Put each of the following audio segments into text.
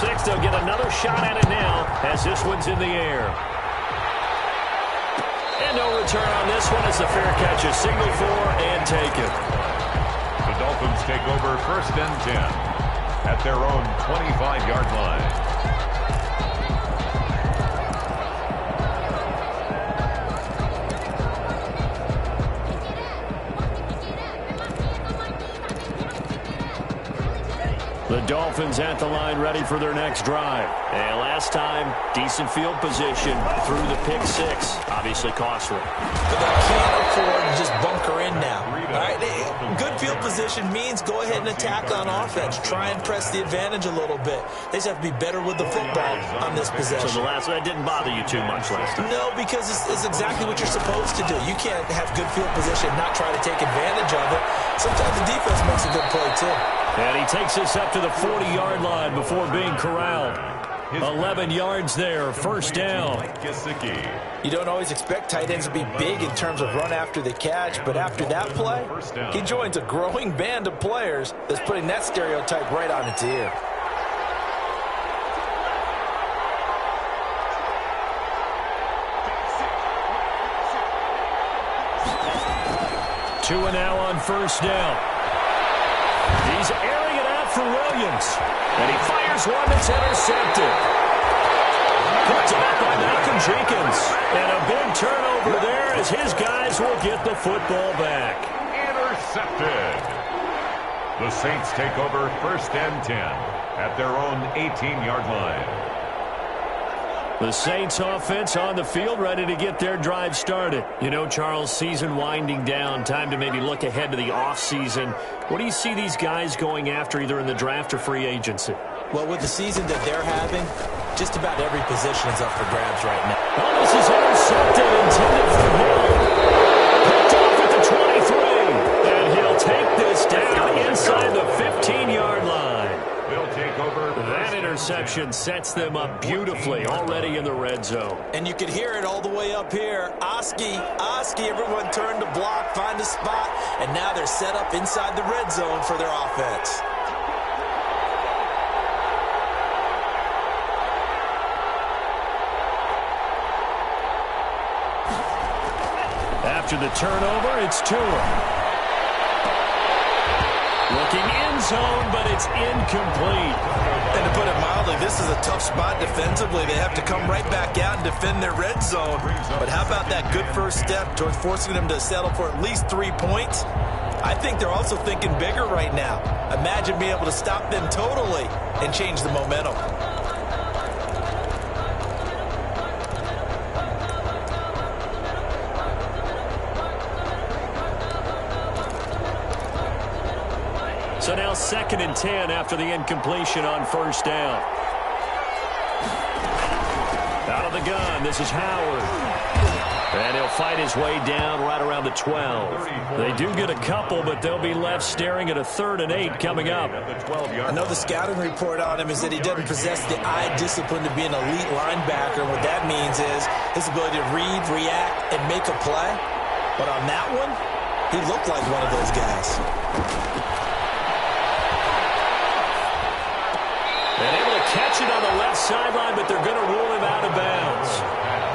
6, they'll get another shot at it now as this one's in the air. And no return on this one as the fair catch is signaled for and taken. The Dolphins take over 1st and 10 at their own 25-yard line. The Dolphins at the line ready for their next drive. And last time, decent field position through the pick 6. Obviously costly. But they can't afford to just bunker in now. All right, good field position means go ahead and attack on offense. Try and press the advantage a little bit. They just have to be better with the football on this possession. So the last one didn't bother you too much last time? No, because it's exactly what you're supposed to do. You can't have good field position and not try to take advantage of it. Sometimes the defense makes a good play, too. And he takes us up to the 40-yard line before being corralled. 11 yards there, 1st down. You don't always expect tight ends to be big in terms of run after the catch, but after that play, he joins a growing band of players that's putting that stereotype right on its ear. 2 now on 1st down. He's airing it out for Williams. And he fires one that's intercepted. Picked up by Malcolm Jenkins. And a big turnover there as his guys will get the football back. Intercepted. The Saints take over 1st and 10 at their own 18-yard line. The Saints offense on the field ready to get their drive started. You know, Charles, season winding down. Time to maybe look ahead to the offseason. What do you see these guys going after either in the draft or free agency? Well, with the season that they're having, just about every position is up for grabs right now. Oh, this is intercepted, intended for Hill. Picked off at the 23. And he'll take this down inside the 15-yard line. They'll take over. That interception sets them up beautifully already in the red zone. And you could hear it all the way up here. Oski, everyone turned to block, find a spot, and now they're set up inside the red zone for their offense. After the turnover, it's Tua. Looking end zone, but it's incomplete. And to put it mildly, this is a tough spot defensively. They have to come right back out and defend their red zone. But how about that good first step towards forcing them to settle for at least 3 points? I think they're also thinking bigger right now. Imagine being able to stop them totally and change the momentum. So now 2nd and 10 after the incompletion on 1st down. Out of the gun, this is Howard. And he'll fight his way down right around the 12. They do get a couple, but they'll be left staring at a 3rd and 8 coming up. I know the scouting report on him is that he doesn't possess the eye discipline to be an elite linebacker. What that means is his ability to read, react, and make a play. But on that one, he looked like one of those guys. And able to catch it on the left sideline, but they're going to rule him out of bounds.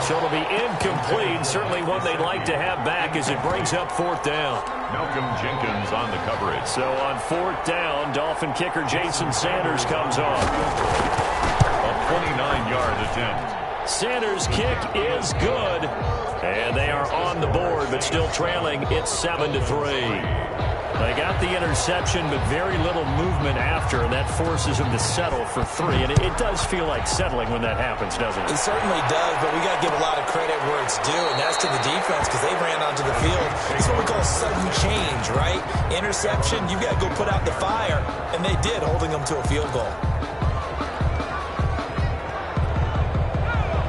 So it'll be incomplete. Certainly one they'd like to have back as it brings up 4th down. Malcolm Jenkins on the coverage. So on 4th down, Dolphin kicker Jason Sanders comes on. A 29-yard attempt. Sanders' kick is good. And they are on the board, but still trailing. It's 7-3. They got the interception, but very little movement after, and that forces them to settle for 3. And it does feel like settling when that happens, doesn't it? It certainly does, but we got to give a lot of credit where it's due, and that's to the defense because they ran onto the field. It's what we call sudden change, right? Interception, you got to go put out the fire, and they did, holding them to a field goal.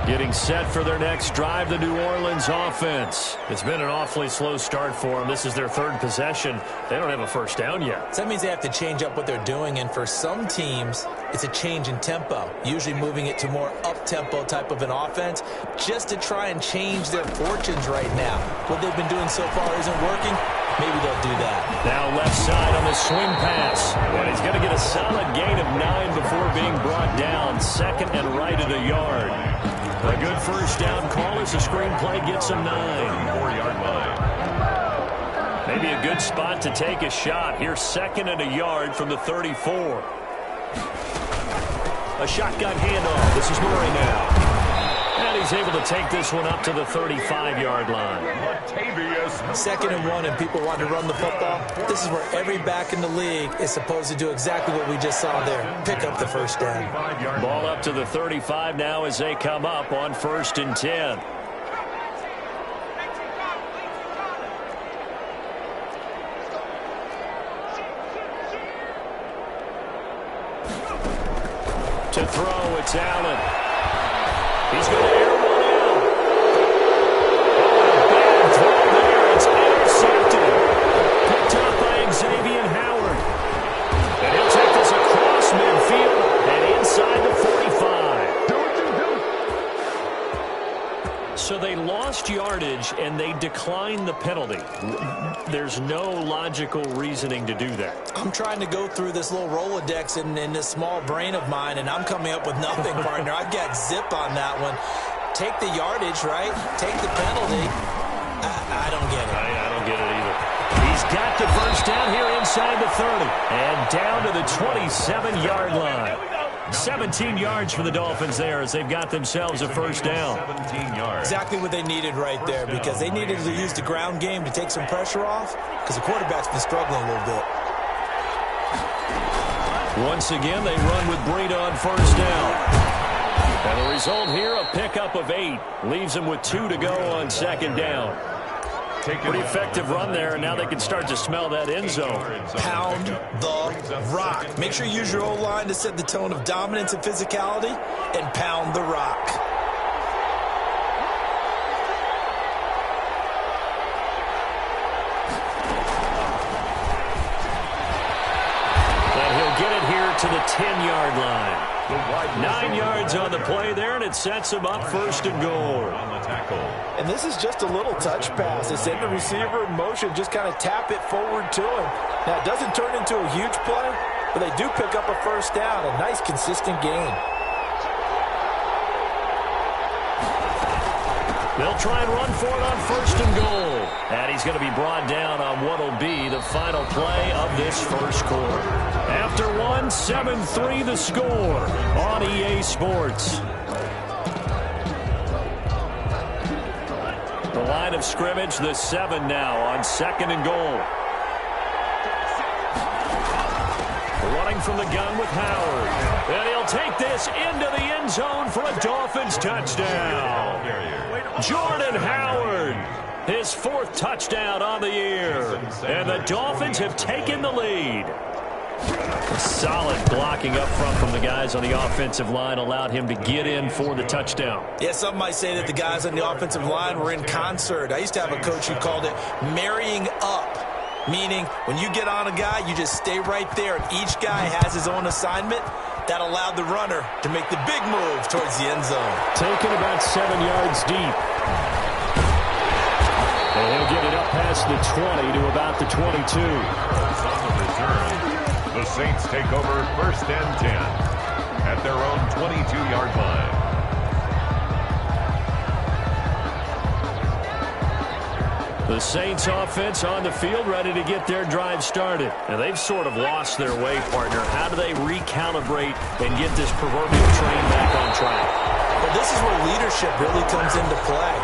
Getting set for their next drive, the New Orleans offense. It's been an awfully slow start for them. This is their 3rd possession. They don't have a 1st down yet. So that means they have to change up what they're doing, and for some teams, it's a change in tempo, usually moving it to more up-tempo type of an offense just to try and change their fortunes right now. What they've been doing so far isn't working. maybe they'll do that. Now left side on the swing pass. And he's going to get a solid gain of 9 before being brought down. Second and right at a yard. A good first down call as the screenplay gets him 9. 4-yard line. Maybe a good spot to take a shot. Here's second and a yard from the 34. A shotgun handoff. This is Murray now. And he's able to take this one up to the 35-yard line. Second and 1 and people want to run the football. This is where every back in the league is supposed to do exactly what we just saw there. Pick up the first down. Ball up to the 35 now as they come up on 1st and 10. To throw, it's Allen. He's going to air one out. Oh, a bad throw there. It's intercepted. Picked up by Xavier Howard. And he'll take this across midfield and inside the 45. So they lost yardage and they declined the penalty. There's no logical reasoning to do that. I'm trying to go through this little Rolodex in this small brain of mine, and I'm coming up with nothing, partner. I've got zip on that one. Take the yardage, right? Take the penalty. I don't get it. I don't get it either. He's got the first down here inside the 30. And down to the 27-yard line. 17 yards for the Dolphins there as they've got themselves a first down. 17 yards. Exactly what they needed right there, because they needed to use the ground game to take some pressure off, because the quarterback's been struggling a little bit. Once again, they run with Breida on first down. And the result here, a pickup of 8. Leaves them with 2 to go on second down. Pretty effective run there, and now they can start to smell that end zone. Pound the rock. Make sure you use your O-line to set the tone of dominance and physicality, and pound the rock. And he'll get it here to the 10-yard line. 9 yards on the play there, and it sets him up 1st and goal. On the tackle. And this is just a little touch pass. They send the receiver in motion, just kind of tap it forward to him. Now, it doesn't turn into a huge play, but they do pick up a first down. A nice, consistent gain. They'll try and run for it on 1st and goal. And he's going to be brought down on what will be the final play of this first quarter. After 1, 7-3 the score on EA Sports. The line of scrimmage, the 7 now on 2nd and goal. Running from the gun with Howard. And he'll take this into the end zone for a Dolphins touchdown. Jordan Howard, his 4th touchdown on the year. And the Dolphins have taken the lead. Solid blocking up front from the guys on the offensive line allowed him to get in for the touchdown. Yeah, some might say that the guys on the offensive line were in concert. I used to have a coach who called it marrying up. Meaning, when you get on a guy, you just stay right there, and each guy has his own assignment. That allowed the runner to make the big move towards the end zone. Taken about 7 yards deep. And he'll get it up past the 20 to about the 22. On the return, the Saints take over 1st and 10 at their own 22-yard line. The Saints offense on the field ready to get their drive started. And they've sort of lost their way, partner. How do they recalibrate and get this proverbial train back on track? Well, this is where leadership really comes into play.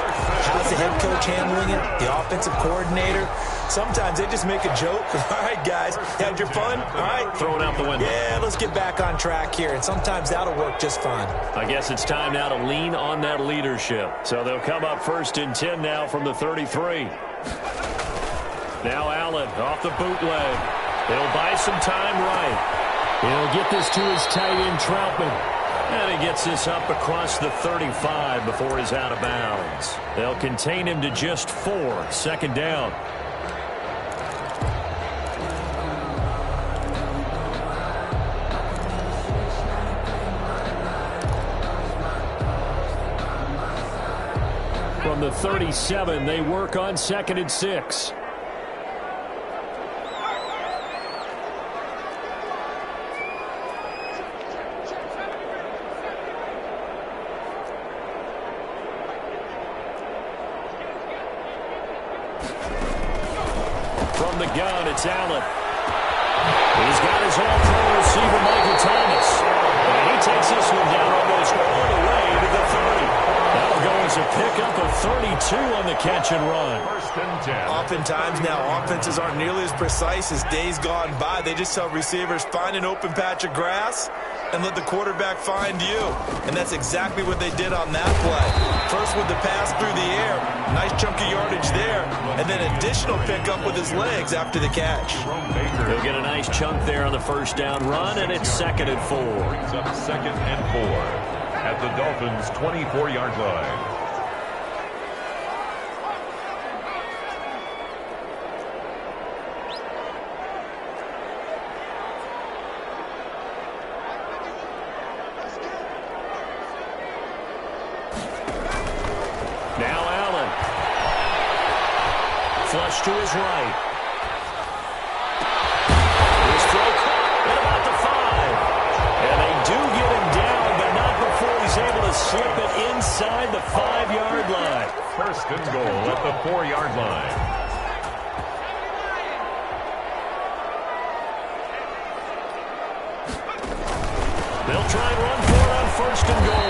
How's the head coach handling it? The offensive coordinator? Sometimes they just make a joke. All right, guys, had your fun? All right. Throw it out the window. Yeah, let's get back on track here. And sometimes that'll work just fine. I guess it's time now to lean on that leadership. So they'll come up 1st and 10 now from the 33. Now Allen off the bootleg. He'll buy some time right. He'll get this to his tight end, Troutman. And he gets this up across the 35 before he's out of bounds. They'll contain him to just 4. 2nd down. From the 37, they work on 2nd and 6. the gun, it's Allen. He's got his all-pro receiver, Michael Thomas. And he takes this one down almost all the way to the 30. That'll go as a pickup of 32 on the catch and run. First and 10. Oftentimes now, offenses aren't nearly as precise as days gone by. They just tell receivers, find an open patch of grass and let the quarterback find you. And that's exactly what they did on that play. First with the pass through the air, nice chunk of yardage there, and then additional pickup with his legs after the catch. He'll get a nice chunk there on the first down run, and it's 2nd and 4. Brings up 2nd and 4 at the Dolphins' 24-yard line. Now Allen. Flush to his right. His throw caught at about the 5. And they do get him down, but not before he's able to slip it inside the 5-yard line. First and goal at the 4-yard line. They'll try and run for it on 1st and goal.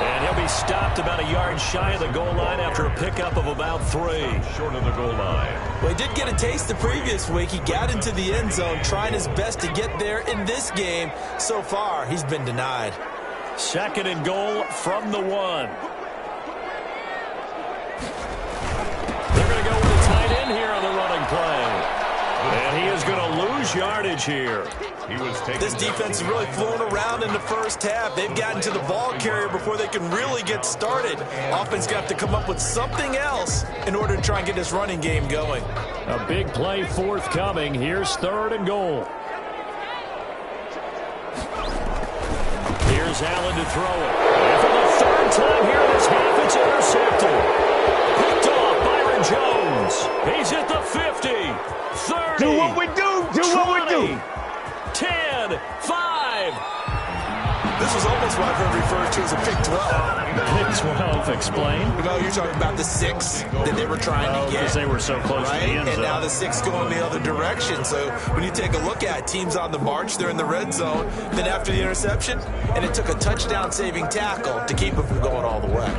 And he'll be stopped about a yard shy of the goal line after a pickup of about 3. Short of the goal line. Well, he did get a taste the previous week. He got into the end zone, trying his best to get there in this game. So far, he's been denied. 2nd and goal from the 1. They're going to go with a tight end here on the running play. And he is going to lose yardage here. This defense is really flown around in the first half. They've gotten to the ball carrier before they can really get started. Offense got to come up with something else in order to try and get this running game going. A big play forthcoming. Here's 3rd and goal. Here's Allen to throw it. And for the 3rd time here in this half, it's intercepted. Picked off Byron Jones. He's at the 50, 30, Do what we do. Do 20, what we do. 10, 5. This was almost what I've heard referred to as a Big 12. Big 12, explain. No, you're talking about the 6 that they were trying to get. Because they were so close to the end zone. And now the 6 going the other direction. So when you take a look at teams on the march, they're in the red zone. Then after the interception, and it took a touchdown-saving tackle to keep it from going all the way.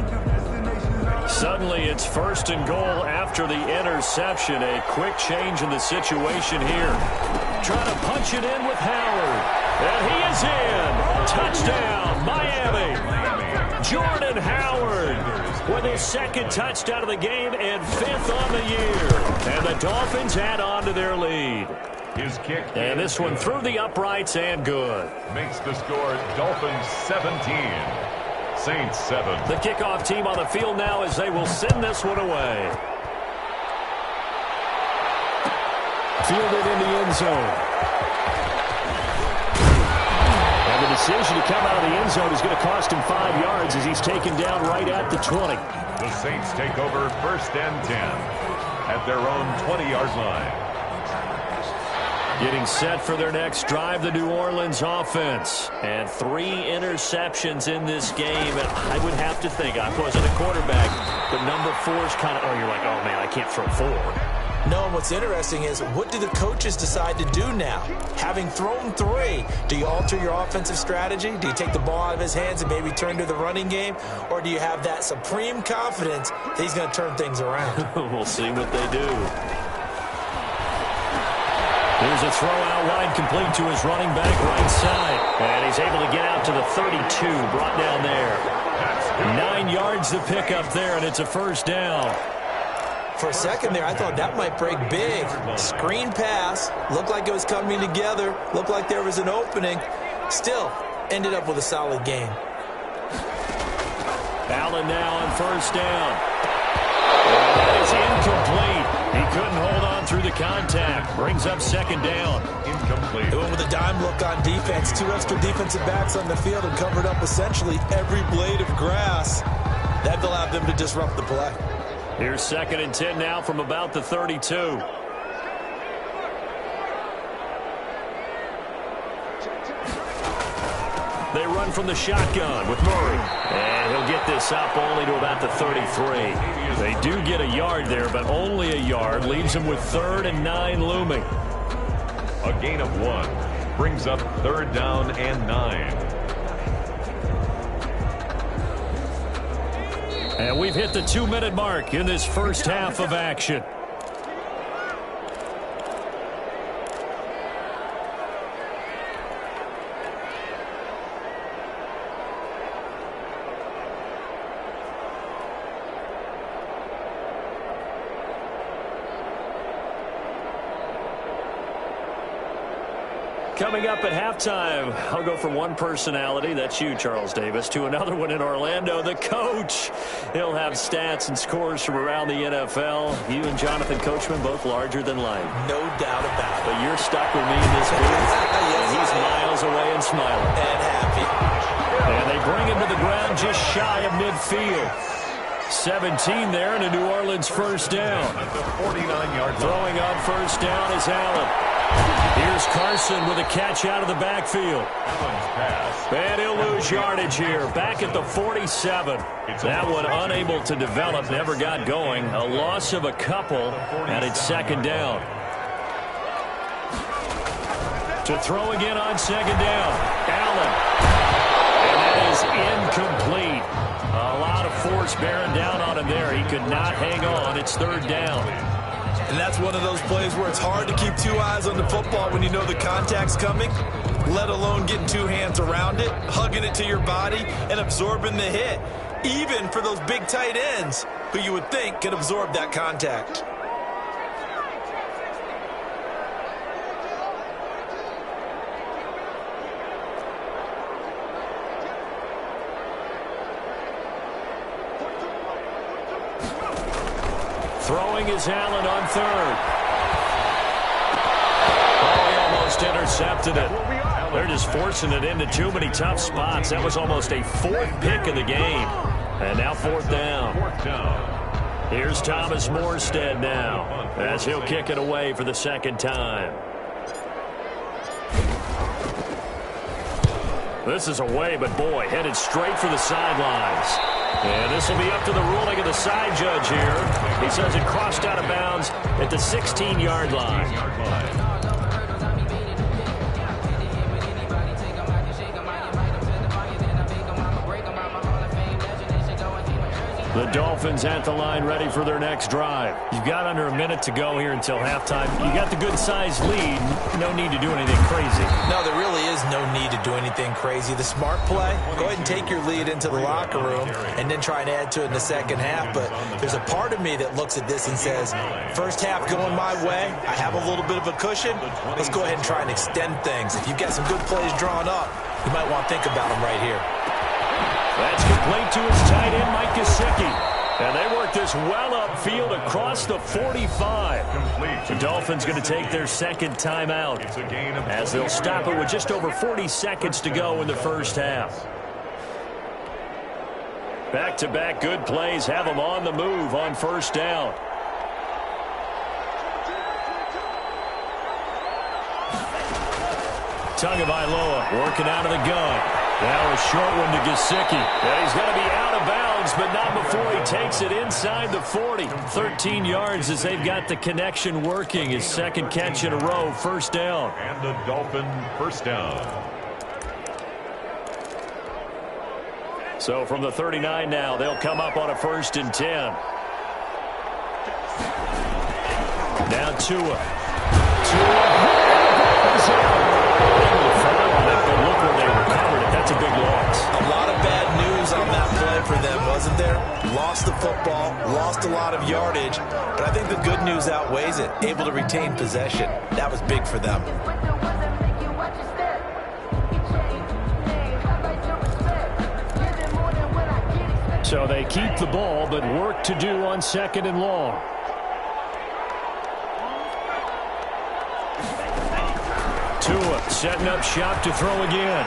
Suddenly it's 1st and goal after the interception. A quick change in the situation here. Trying to punch it in with Howard. And he is in. Touchdown, Miami. Jordan Howard with his 2nd touchdown of the game and 5th on the year. And the Dolphins add on to their lead. His kick. And this one through the uprights and good. Makes the score Dolphins 17. Saints 7. The kickoff team on the field now as they will send this one away. Fielded in the end zone. And the decision to come out of the end zone is going to cost him 5 yards as he's taken down right at the 20. The Saints take over 1st and 10 at their own 20-yard line. Getting set for their next drive, the New Orleans offense. And 3 interceptions in this game. And I would have to think, I wasn't a quarterback, but number 4 is kind of, you're like, oh, man, I can't throw 4. No, what's interesting is, what do the coaches decide to do now? Having thrown 3, do you alter your offensive strategy? Do you take the ball out of his hands and maybe turn to the running game? Or do you have that supreme confidence that he's going to turn things around? We'll see what they do. There's a throw out wide complete to his running back right side. And he's able to get out to the 32, brought down there. 9 yards to pick up there, and it's a 1st down. For a second there, I thought that might break big. Screen pass, looked like it was coming together, looked like there was an opening. Still, ended up with a solid game. Allen now on 1st down. And that is incomplete. He couldn't hold on through the contact. Brings up 2nd down. Incomplete. They went with a dime look on defense. 2 extra defensive backs on the field and covered up essentially every blade of grass. That allowed them to disrupt the play. Here's 2nd and 10 now from about the 32. They run from the shotgun with Murray. And he'll get this up only to about the 33. They do get a yard there, but only a yard. Leaves them with 3rd and 9 looming. A gain of 1 brings up 3rd down and 9. And we've hit the 2-minute mark in this first half of action. Coming up at halftime, I'll go from one personality, that's you, Charles Davis, to another one in Orlando, the coach. He'll have stats and scores from around the NFL. You and Jonathan Coachman, both larger than life. No doubt about it. But you're stuck with me in this booth, Yes, and he's miles away and smiling. And happy. And they bring him to the ground just shy of midfield. 17 there, and a New Orleans first down. At the 49-yard line. Throwing on first down is Allen. Here's Carson with a catch out of the backfield. And he'll lose yardage here. Back at the 47. That one unable to develop, never got going. A loss of a couple, and it's 2nd down. To throw again on 2nd down. Allen. And that is incomplete. A lot of force bearing down on him there. He could not hang on. It's 3rd down. And that's one of those plays where it's hard to keep 2 eyes on the football when you know the contact's coming, let alone getting 2 hands around it, hugging it to your body, and absorbing the hit, even for those big tight ends who you would think could absorb that contact. Throwing is Allen on 3rd. Oh, he almost intercepted it. They're just forcing it into too many tough spots. That was almost a 4th pick of the game. And now 4th down. Here's Thomas Morstead now, as he'll kick it away for the 2nd time. This is away, but boy, headed straight for the sidelines. And this will be up to the ruling of the side judge here. He says it crossed out of bounds at the 16-yard line. The Dolphins at the line ready for their next drive. You've got under a minute to go here until halftime. You got the good-sized lead. No need to do anything crazy. No, there really is no need to do anything crazy. The smart play, go ahead and take your lead into the locker room and then try and add to it in the second half. But there's a part of me that looks at this and says, first half going my way, I have a little bit of a cushion. Let's go ahead and try and extend things. If you've got some good plays drawn up, you might want to think about them right here. That's complete to his tight end, Mike Gesicki. And they work this well upfield across the 45. The Dolphins going to take their 2nd timeout as they'll stop it with just over 40 seconds to go in the first half. Back-to-back good plays have them on the move on first down. Tagovailoa working out of the gun. Now a short one to Gesicki. And he's going to be out of bounds, but not before he takes it inside the 40. 13 yards as they've got the connection working. His 2nd catch in a row, first down. And the Dolphin first down. So from the 39 now, they'll come up on a 1st and 10. Now Tua. Look where they recovered it. That's a big loss. A lot of bad news on that play for them, wasn't there? Lost the football, lost a lot of yardage, but I think the good news outweighs it. Able to retain possession. That was big for them. So they keep the ball, but work to do on 2nd and long. Tua setting up shop to throw again.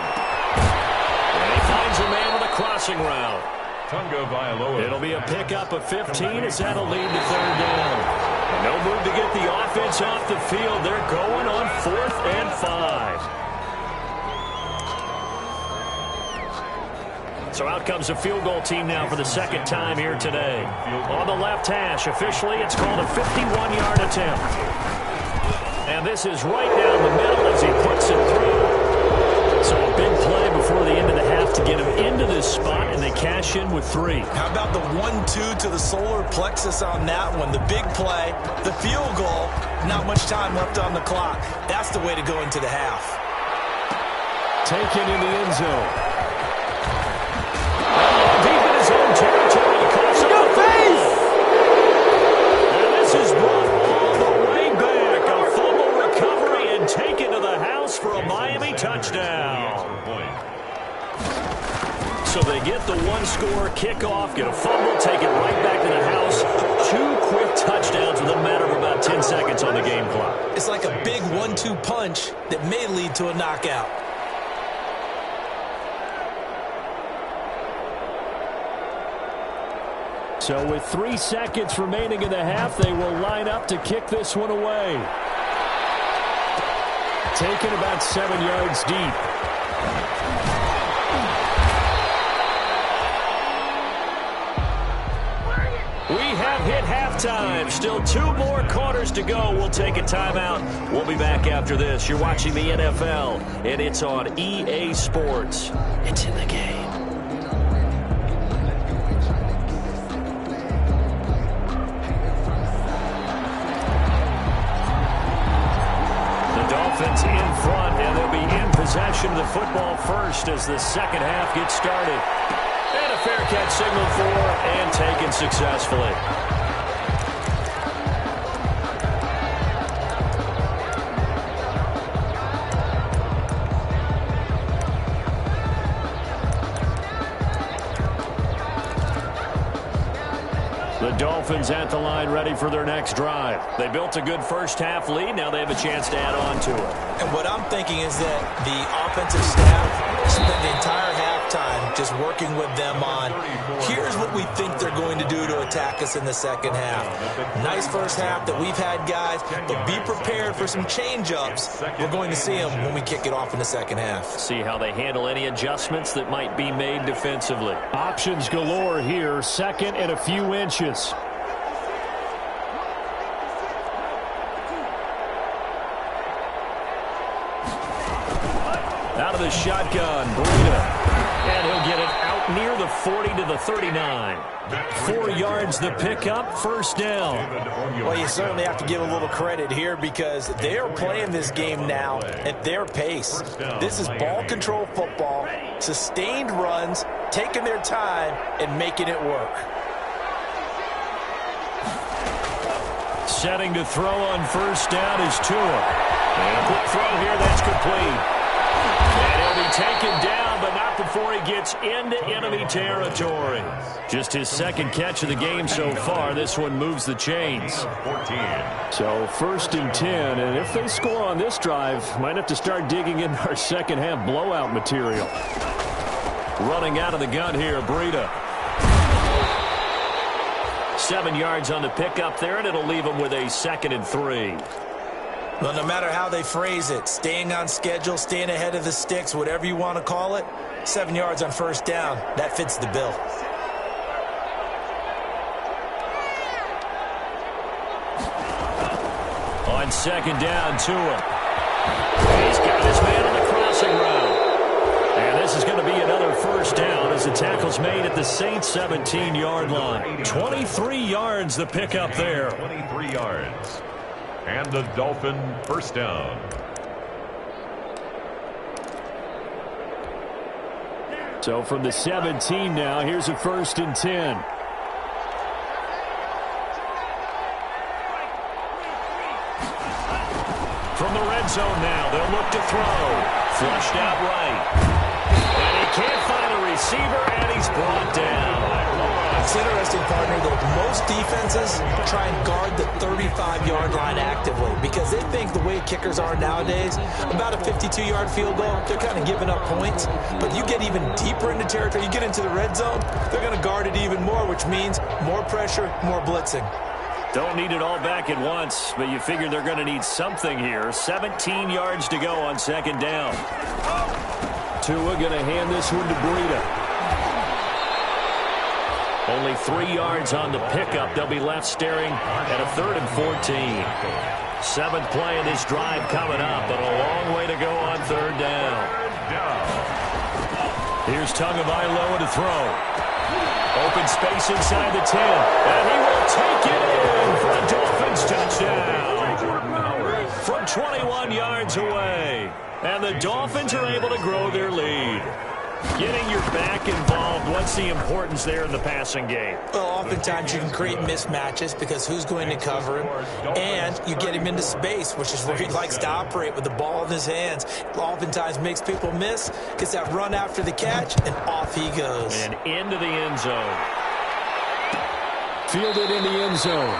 And he finds a man with a crossing route. It'll be a pickup of 15 as that'll lead to 3rd down. No move to get the offense off the field. They're going on 4th and 5. So out comes a field goal team now for the second time here today. On the left hash, officially, it's called a 51-yard attempt. And this is right down the middle as he puts it through. So a big play before the end of the half to get him into this spot, and they cash in with 3. How about the 1-2 to the solar plexus on that one? The big play, the field goal, not much time left on the clock. That's the way to go into the half. Taken in the end zone. Deep in his own territory. Your face! And this is brought all the way back. A fumble recovery and taken to the house for a Miami touchdown. So they get the one-score kickoff, get a fumble, take it right back to the house. 2 quick touchdowns within a matter of about 10 seconds on the game clock. It's like a big 1-2 punch that may lead to a knockout. So with 3 seconds remaining in the half, they will line up to kick this one away. Taken about 7 yards deep. We have hit halftime. Still 2 more quarters to go. We'll take a timeout. We'll be back after this. You're watching the NFL, and it's on EA Sports. It's in the game. Dolphins in front, and they'll be in possession of the football first as the second half gets started. And a fair catch signaled for and taken successfully. The Dolphins at the line ready for their next drive. They built a good first half lead. Now they have a chance to add on to it. And what I'm thinking is that the offensive staff spent the entire halftime just working with them on, here's what we think they're going to do to attack us in the second half. Nice first half that we've had, guys, but be prepared for some change-ups. We're going to see them when we kick it off in the second half. See how they handle any adjustments that might be made defensively. Options galore here. Second and a few inches. Out of the shotgun, Breida. And he'll get it out near the 40 to the 39. 4 yards the pickup, first down. Well, you certainly have to give a little credit here because they are playing this game now at their pace. This is ball control football, sustained runs, taking their time, and making it work. Setting to throw on first down is Tua. And a quick throw here, that's complete. And he'll be taken down, but not before he gets into enemy territory. Just his second catch of the game so far. This one moves the chains. So first and 10, and if they score on this drive, might have to start digging in our second half blowout material. Running out of the gun here, Breida. 7 yards on the pickup there, and it'll leave him with a 2nd and 3. Well, no matter how they phrase it, staying on schedule, staying ahead of the sticks, whatever you want to call it, 7 yards on first down, that fits the bill. On second down, Tua. He's got his man on the crossing route. And this is going to be another first down as the tackle's made at the Saints' 17-yard line. 23 yards the pickup there. 23 yards. And the Dolphin first down. So from the 17 now, here's a first and 10. From the red zone now, they'll look to throw. Flushed out right. And he can't find a receiver, and he's brought down. It's interesting, partner, that most defenses try and guard the 35-yard line actively because they think the way kickers are nowadays, about a 52-yard field goal, they're kind of giving up points. But you get even deeper into territory, you get into the red zone, they're going to guard it even more, which means more pressure, more blitzing. Don't need it all back at once, but you figure they're going to need something here. 17 yards to go on second down. Tua going to hand this one to Breida. Only 3 yards on the pickup. They'll be left staring at a 3rd and 14. 7th play of this drive coming up, but a long way to go on 3rd down. Here's Tagovailoa to throw. Open space inside the 10, and he will take it in for a Dolphins touchdown from 21 yards away. And the Dolphins are able to grow their lead. Getting your back involved, what's the importance there in the passing game? Well, oftentimes you can create mismatches because who's going to cover him, and you get him into space, which is where he likes to operate with the ball in his hands. Oftentimes makes people miss, gets that run after the catch, and off he goes. And into the end zone. Fielded in the end zone.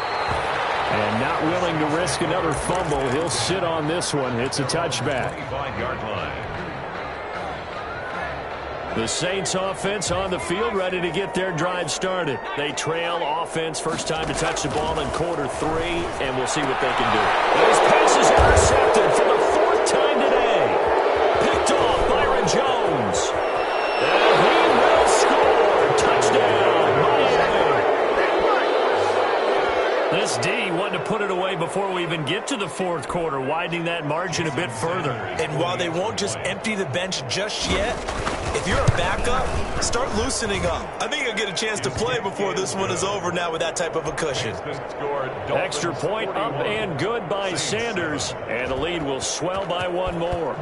And not willing to risk another fumble, he'll sit on this one. It's a touchback. 25-yard line. The Saints offense on the field, ready to get their drive started. They trail offense, first time to touch the ball in quarter 3, and we'll see what they can do. And his pass is intercepted for the 4th time today. Picked off Byron Jones. And he will score. Touchdown, Miami. This D wanted to put it away before we even get to the 4th quarter, widening that margin a bit further. And while they won't just empty the bench just yet, if you're a backup, start loosening up. I think you'll get a chance to play before this one is over now with that type of a cushion. Extra point up and good by Sanders, and the lead will swell by 1 more.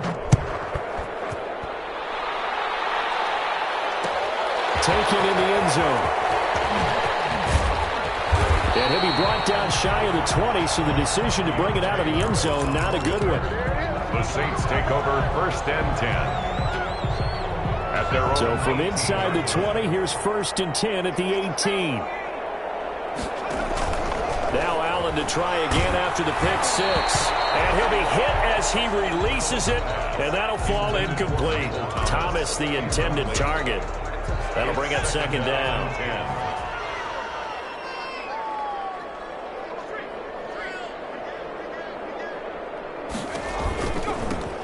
Taken in the end zone. And he'll be brought down shy of the 20, so the decision to bring it out of the end zone, not a good one. The Saints take over 1st and 10. So from inside the 20, here's 1st and 10 at the 18. Now Allen to try again after the pick 6. And he'll be hit as he releases it, and that'll fall incomplete. Thomas, the intended target. That'll bring up 2nd down.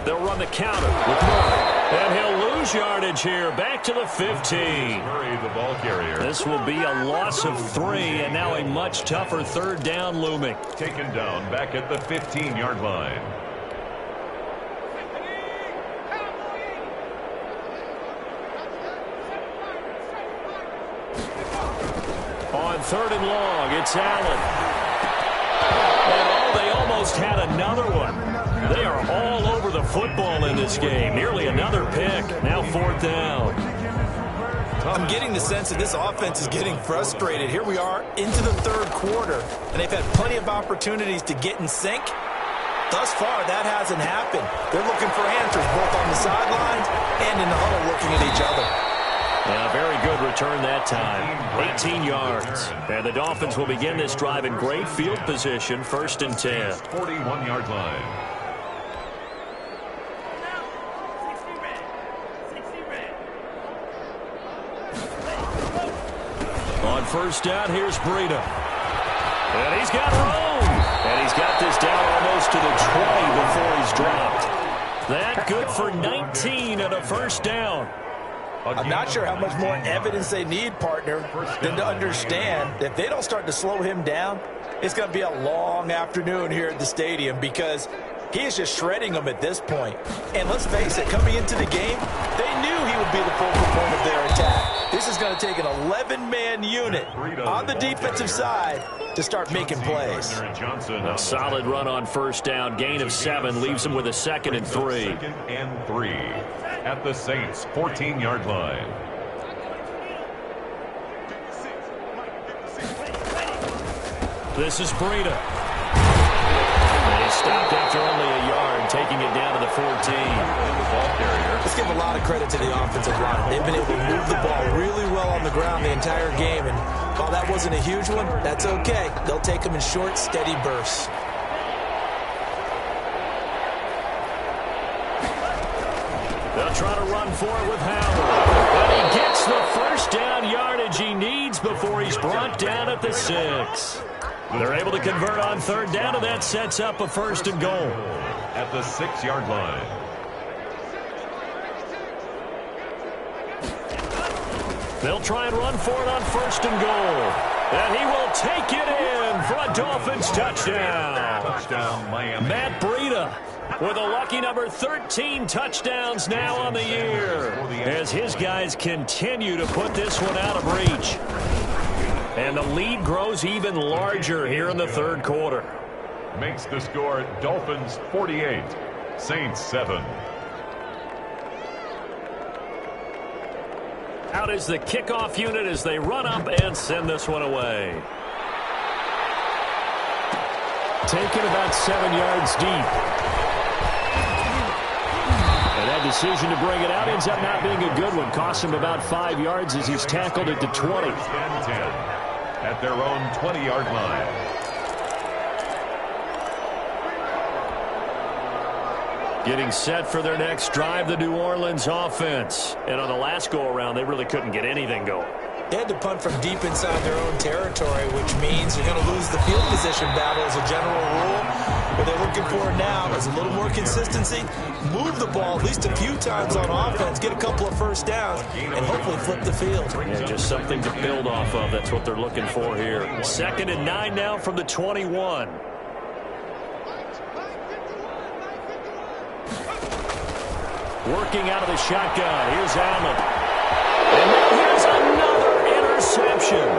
They'll run the counter with Murray. And he'll lose yardage here. Back to the 15. Murray, the ball carrier. This will be a loss of 3, and now a much tougher 3rd down looming. Taken down back at the 15-yard line. On 3rd and long, it's Allen. And they almost had another one. They are all over the football in this game. Nearly another pick. Now 4th down. I'm getting the sense that this offense is getting frustrated. Here we are into the 3rd quarter, and they've had plenty of opportunities to get in sync. Thus far, that hasn't happened. They're looking for answers both on the sidelines and in the huddle looking at each other. Yeah, very good return that time. 18 yards. And the Dolphins will begin this drive in great field position, 1st and 10. 41-yard line. On 1st down, here's Breida. And he's got room. And he's got this down almost to the 20 before he's dropped. That good for 19 and a 1st down. I'm not sure how much more evidence they need, partner, than to understand that if they don't start to slow him down, it's going to be a long afternoon here at the stadium because he is just shredding them at this point. And let's face it, coming into the game, they knew he would be the focal point of their attack. This is going to take an 11-man unit on the defensive side to start making plays. A solid run on 1st down, gain of 7, leaves him with a 2nd and 3. 2nd and 3 at the Saints' 14-yard line. This is Breida. And he stopped after only a yard, taking it down to the 14. Let's give a lot of credit to the offensive line. They've been able to move the ball really well on the ground the entire game, and while that wasn't a huge one, that's okay. They'll take them in short, steady bursts. They'll try to run for it with Howard. And he gets the 1st down yardage he needs before he's brought down at the 6. They're able to convert on 3rd down, and that sets up a 1st and goal. At the 6-yard line. They'll try and run for it on 1st and goal. And he will take it in for a Dolphins touchdown. Touchdown, Miami. Matt Breida with a lucky number 13 touchdowns now on the year, as his guys continue to put this one out of reach. And the lead grows even larger here in the 3rd quarter. Makes the score Dolphins 48, Saints 7. Out is the kickoff unit as they run up and send this one away. Taken about 7 yards deep. And that decision to bring it out ends up not being a good one. Costs him about 5 yards as he's tackled at the 20. 10 at their own 20-yard line. Getting set for their next drive, the New Orleans offense. And on the last go-around, they really couldn't get anything going. They had to punt from deep inside their own territory, which means you're going to lose the field position battle as a general rule. What they're looking for now is a little more consistency, move the ball at least a few times on offense, get a couple of first downs, and hopefully flip the field. Yeah, just something to build off of. That's what they're looking for here. 2nd and 9 now from the 21. Working out of the shotgun. Here's Allen. And now here's another interception.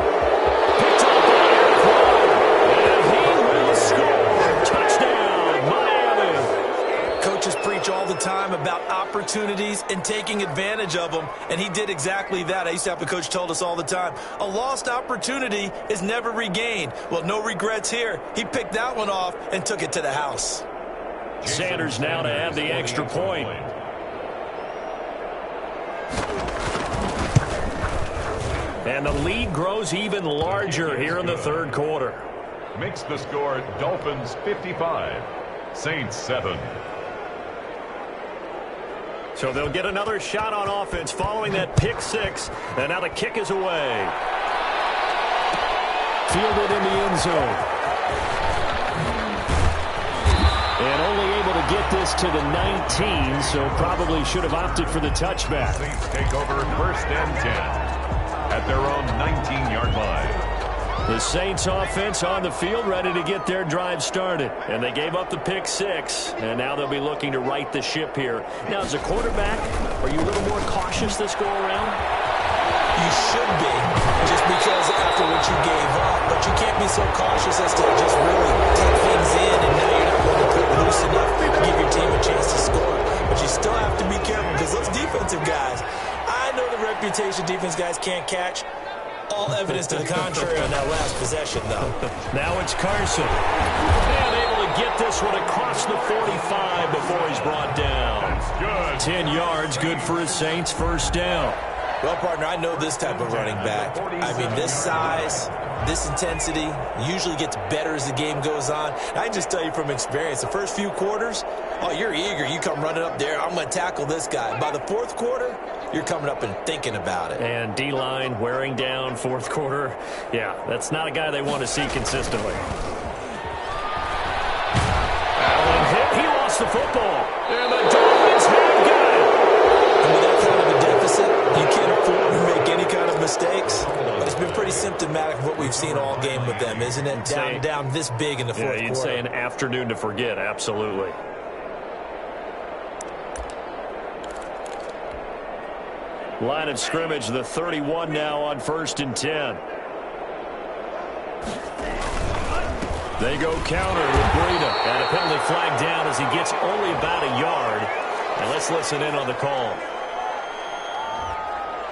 Picked up by Eric. And he will score. Touchdown, Miami. Coaches preach all the time about opportunities and taking advantage of them, and he did exactly that. I used to have a coach told us all the time, a lost opportunity is never regained. Well, no regrets here. He picked that one off and took it to the house. Sanders now to add the extra point. And the lead grows even larger here in the 3rd quarter. Makes the score Dolphins 55, Saints 7. So they'll get another shot on offense following that pick 6. And now the kick is away. Fielded in the end zone. And only able to get this to the 19, so probably should have opted for the touchback. Saints take over 1st and 10 at their own 19-yard line. The Saints offense on the field ready to get their drive started. And they gave up the pick 6. And now they'll be looking to right the ship here. Now, as a quarterback, are you a little more cautious this go-around? You should be, just because after what you gave up. But you can't be so cautious as to just really take things in, and now you're not going to put loose enough to give your team a chance to score. But you still have to be careful because those defensive guys, I know the reputation defense guys can't catch. All evidence to the contrary on that last possession, though. Now it's Carson. And able to get this one across the 45 before he's brought down. That's good. 10 yards, good for his Saints, 1st down. Well, partner, I know this type of running back. I mean, this size, this intensity usually gets better as the game goes on. And I can just tell you from experience, the first few quarters, oh, you're eager. You come running up there, I'm going to tackle this guy. By the 4th quarter, you're coming up and thinking about it. And D-line wearing down 4th quarter. Yeah, that's not a guy they want to see consistently. Allen hit. He lost the football. And the Dolphins have got it. And with that kind of a deficit, you can't afford to make any kind of mistakes. But it's been pretty symptomatic of what we've seen all game with them, isn't it? Down this big in the 4th quarter. Yeah, you'd say an afternoon to forget, absolutely. Line of scrimmage, the 31 now on 1st and 10. They go counter with Breida. And a penalty flag down as he gets only about a yard. And let's listen in on the call.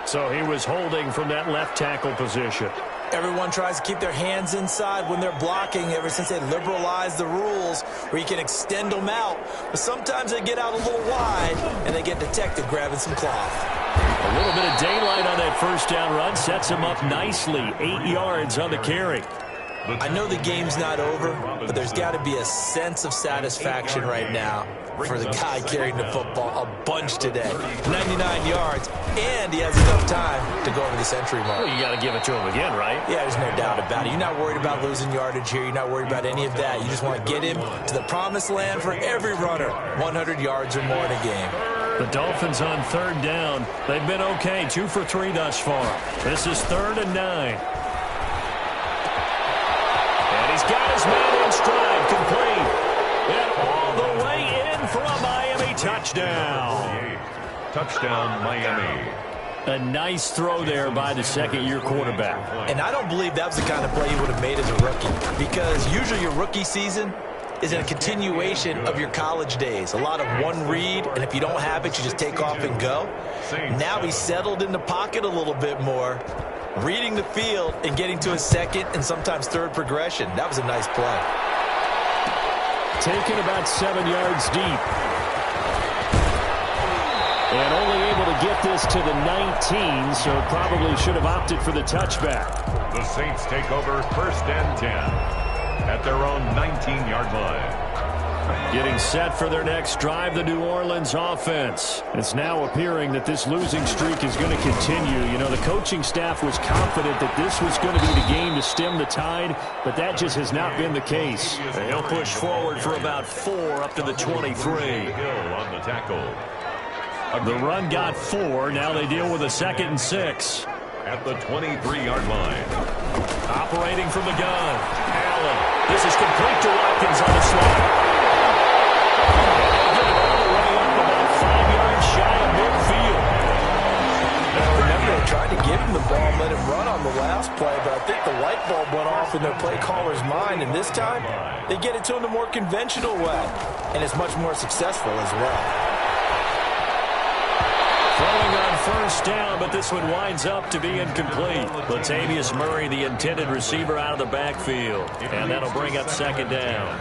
So he was holding from that left tackle position. Everyone tries to keep their hands inside when they're blocking ever since they liberalized the rules where you can extend them out. But sometimes they get out a little wide and they get detected grabbing some cloth. A little bit of daylight on that 1st down run sets him up nicely. 8 yards on the carry. I know the game's not over, but there's got to be a sense of satisfaction right now for the guy carrying the football a bunch today. 99 yards, and he has enough time to go over the century mark. Well, you got to give it to him again, right? Yeah, there's no doubt about it. You're not worried about losing yardage here. You're not worried about any of that. You just want to get him to the promised land for every runner, 100 yards or more in a game. The Dolphins on third down. They've been okay, 2 for 3 thus far. This is 3rd and 9. And he's got his man in stride, complete. And all the way in for a Miami touchdown. Touchdown, Miami. A nice throw there by the second-year quarterback. And I don't believe that was the kind of play he would have made as a rookie, because usually your rookie season is a continuation of your college days. A lot of one read, and if you don't have it, you just take off and go. Now he's settled in the pocket a little bit more, reading the field and getting to his second and sometimes third progression. That was a nice play. Taken about 7 yards deep. And only able to get this to the 19, so probably should have opted for the touchback. The Saints take over 1st and 10 at their own 19-yard line. Getting set for their next drive, the New Orleans offense. It's now appearing that this losing streak is going to continue. You know, the coaching staff was confident that this was going to be the game to stem the tide, but that just has not been the case. He'll push forward for about 4 up to the 23. Hill on the tackle. The run got 4. Now they deal with a 2nd and 6. At the 23-yard line. Operating from the gun. Allen. This is complete to Watkins on the slot. And they'll get it all the way up about 5 yards shy of midfield. Now remember, they tried to give him the ball and let him run on the last play, but I think the light bulb went off in their play caller's mind, and this time they get it to him the more conventional way, and it's much more successful as well. Throwing on 1st down, but this one winds up to be incomplete. Latavius Murray, the intended receiver, out of the backfield. And that'll bring up 2nd down.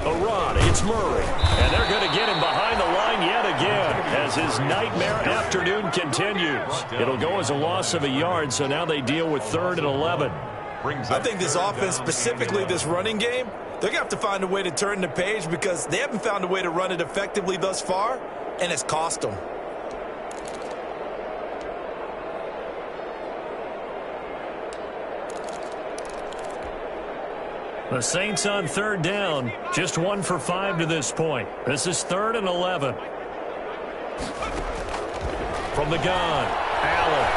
A run, it's Murray. And they're going to get him behind the line yet again as his nightmare afternoon continues. It'll go as a loss of a yard, so now they deal with 3rd and 11. I think this offense, specifically this running game, they're going to have to find a way to turn the page because they haven't found a way to run it effectively thus far, and it's cost them. The Saints on 3rd down, just 1 for 5 to this point. This is 3rd and 11. From the gun, Allen.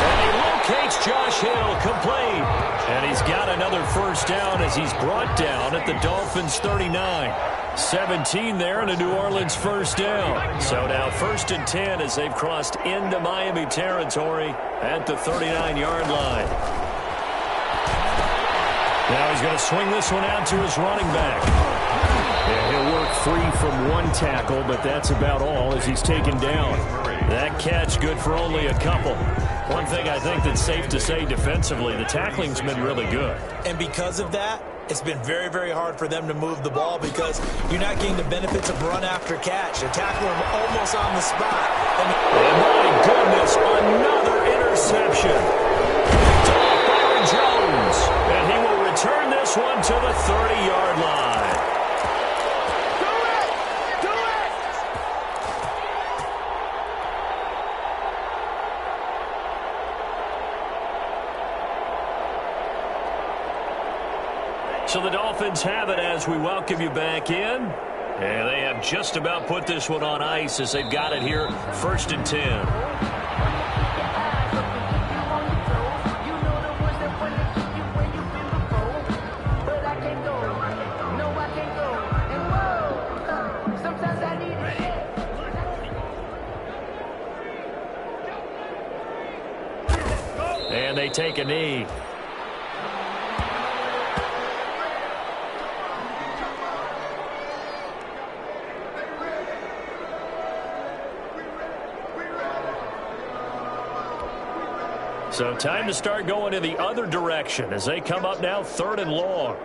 And he locates Josh Hill, complete. And he's got another 1st down as he's brought down at the Dolphins' 39. 17 there and a New Orleans 1st down. So now 1st and 10 as they've crossed into Miami territory at the 39-yard line. Now he's going to swing this one out to his running back. And he'll work free from 1 tackle, but that's about all as he's taken down. That catch good for only a couple. One thing I think that's safe to say defensively, the tackling's been really good. And because of that, it's been very, very hard for them to move the ball because you're not getting the benefits of run after catch. They're tackling him almost on the spot. And my goodness, another interception. To Byron Jones. And he will return this one to the 30-yard line. So the Dolphins have it as we welcome you back in. And they have just about put this one on ice as they've got it here, 1st and 10. And they take a knee. So time to start going in the other direction as they come up now 3rd and long.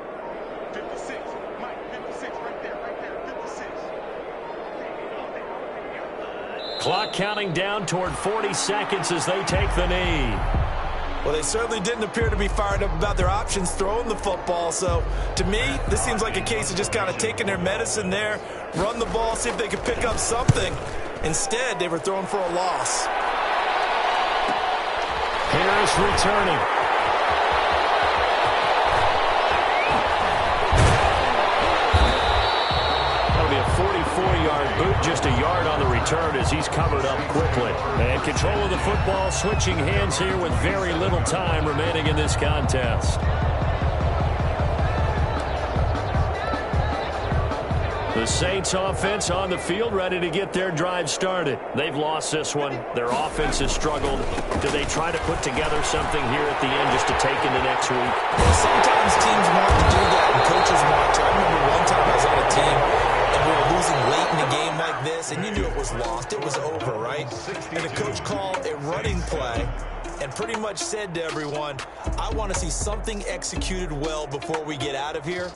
56, Mike, 56, right there, 56. Clock counting down toward 40 seconds as they take the knee. Well, they certainly didn't appear to be fired up about their options throwing the football. So, to me, this seems like a case of just kind of taking their medicine there, run the ball, see if they could pick up something. Instead, they were throwing for a loss. Harris returning. That'll be a 44-yard boot, just a yard on the return as he's covered up quickly. And control of the football, switching hands here with very little time remaining in this contest. The Saints offense on the field, ready to get their drive started. They've lost this one. Their offense has struggled. Do they try to put together something here at the end just to take into next week? Well, sometimes teams want to do that, and coaches want to. I remember one time I was on a team, and we were losing late in a game like this, and you knew it was lost. It was over, right? And the coach called a running play and pretty much said to everyone, I want to see something executed well before we get out of here.